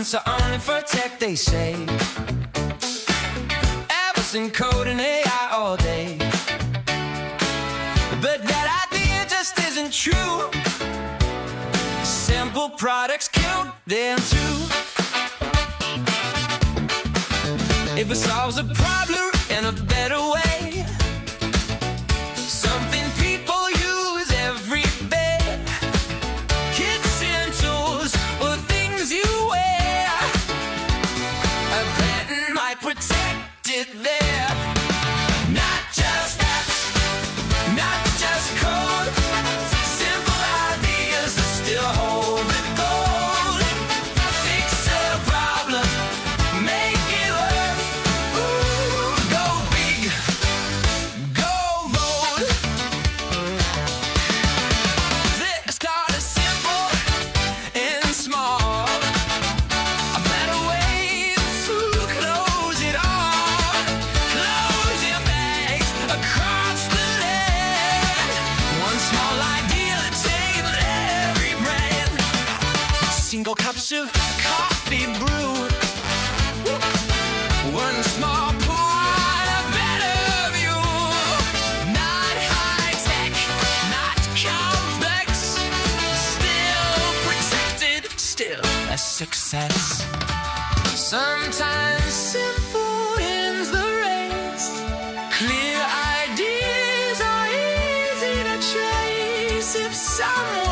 Patents are only for tech, they say. Apple's in code and AI all day. But that idea just isn't true. Simple products killed them too. If it solves a problem in a better way, something people use every day, kitchen tools or things you wear, a patent might protect it there. Not just apps, not just code, simple ideas that still hold the gold. Fix a problem, make it work. Ooh, go big, go bold. Let's start as simple and small. A better way to close it all. Close your bags across the land. One small idea that saves every brand. Single cups of coffee brewed. One small pour, a better view. Not high tech, not complex. Still protected, still a success. Sometimes simple wins the race. Clear ideas are easy to trace. If someone